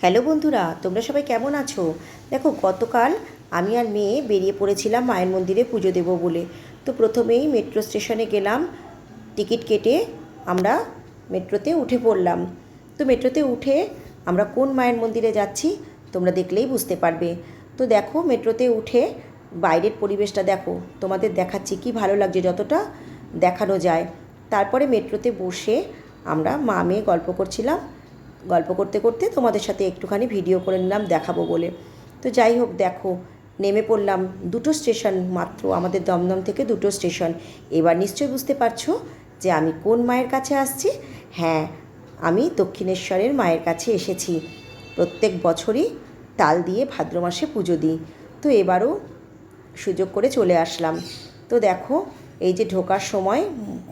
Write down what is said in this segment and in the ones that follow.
Hello বন্ধুরা, তোমরা সবাই কেমন আছো? দেখো, গতকাল আমি আর মেয়ে বেরিয়ে পড়েছিলাম মায়ের মন্দিরে পুজো দেবো বলে। তো প্রথমেই মেট্রো স্টেশনে গেলাম, টিকিট কেটে আমরা মেট্রোতে উঠে পড়লাম। তো মেট্রোতে উঠে আমরা কোন মায়ের মন্দিরে যাচ্ছি তোমরা দেখলেই বুঝতে পারবে। তো দেখো, মেট্রোতে উঠে বাইরের পরিবেশটা দেখো, তোমাদের দেখাচ্ছি কি ভালো লাগছে যতটা দেখানো যায়। তারপরে মেট্রোতে বসে আমরা মা মেয়ে গল্প করছিলাম, গল্প করতে করতে তোমাদের সাথে একটুখানি ভিডিও করে নিলাম দেখাবো বলে। তো যাই হোক, দেখো নেমে পড়লাম, দুটো স্টেশন মাত্র আমাদের দমদম থেকে, দুটো স্টেশন। এবার নিশ্চয়ই বুঝতে পারছো যে আমি কোন মায়ের কাছে আসছি। হ্যাঁ, আমি দক্ষিণেশ্বরের মায়ের কাছে এসেছি। প্রত্যেক বছরই তাল দিয়ে ভাদ্র মাসে পুজো দিই। তো এবারও সুযোগ করে চলে আসলাম। তো দেখো, এই যে ঢোকার সময়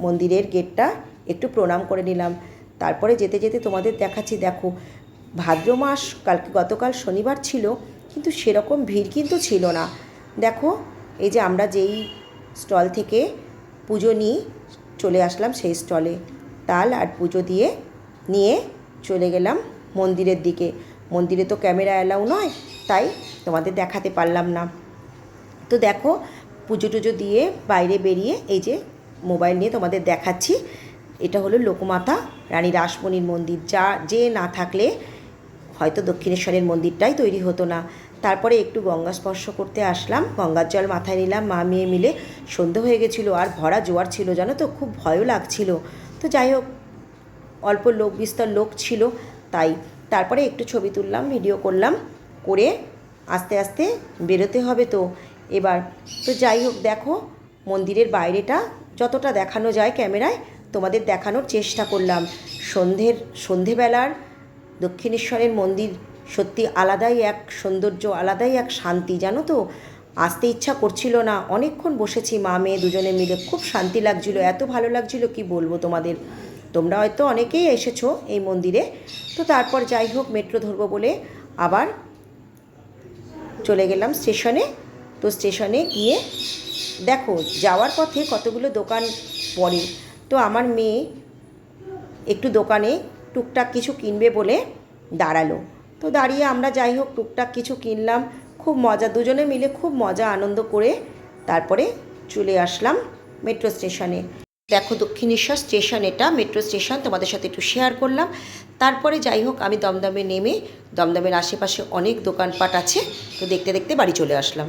মন্দিরের গেটটা একটু প্রণাম করে নিলাম। তারপরে যেতে যেতে তোমাদের দেখাচ্ছি। দেখো, ভাদ্র মাস গতকাল শনিবার ছিল, কিন্তু সেরকম ভিড় কিন্তু ছিল না। দেখো, এই যে আমরা যেই স্টল থেকে পুজো নিই চলে আসলাম সেই স্টলে, তাল আর পুজো নিয়ে চলে গেলাম মন্দিরের দিকে। মন্দিরে তো ক্যামেরা অ্যালাউ নয়, তাই তোমাদের দেখাতে পারলাম না। তো দেখো, পুজো টুজো দিয়ে বাইরে বেরিয়ে এই যে মোবাইল নিয়ে তোমাদের দেখাচ্ছি। এটা হলো লোকমাতা রানী রাসমণির মন্দির, যে না থাকলে হয়তো দক্ষিণেশ্বরের মন্দিরটাই তৈরি হতো না। তারপরে একটু গঙ্গা স্পর্শ করতে আসলাম, গঙ্গার জল মাথায় নিলাম মা মেয়ে মিলে। সন্ধে হয়ে গেছিলো আর ভরা জোয়ার ছিল, জানো তো, খুব ভয়ও লাগছিল। তো যাই হোক, অল্প বিস্তর লোক ছিল তাই। তারপরে একটু ছবি তুললাম, ভিডিও করলাম, করে আস্তে আস্তে বেরোতে হবে তো এবার। তো যাই হোক, দেখো মন্দিরের বাইরেটা যতটা দেখানো যায় ক্যামেরায় তোমাদের দেখানোর চেষ্টা করলাম। সন্ধেবেলার দক্ষিণেশ্বরের মন্দির সত্যি আলাদাই এক সৌন্দর্য, আলাদাই এক শান্তি, জানো তো। আসতে ইচ্ছা করছিল না, অনেকক্ষণ বসেছি মা মেয়ে দুজনে মিলে, খুব শান্তি লাগছিল, এত ভালো লাগছিল কি বলবো তোমাদের। তোমরা হয়তো অনেকেই এসেছো এই মন্দিরে। তো তারপর যাই হোক, মেট্রো ধরবো বলে আবার চলে গেলাম স্টেশনে। তো স্টেশনে গিয়ে দেখো, যাওয়ার পথে কতগুলো দোকান পড়ে। তো আমার মেয়ে একটু দোকানে টুকটাক কিছু কিনবে বলে দাঁড়ালো। তো দাঁড়িয়ে আমরা যাই হোক টুকটাক কিছু কিনলাম, খুব মজা, দুজনে মিলে খুব মজা আনন্দ করে তারপরে চলে আসলাম মেট্রো স্টেশনে। দেখো, দক্ষিণেশ্বর স্টেশন, এটা মেট্রো স্টেশন, তোমাদের সাথে একটু শেয়ার করলাম। তারপরে যাই হোক, আমি দমদমে নেমে, দমদমের আশেপাশে অনেক দোকানপাট আছে, তো দেখতে দেখতে বাড়ি চলে আসলাম।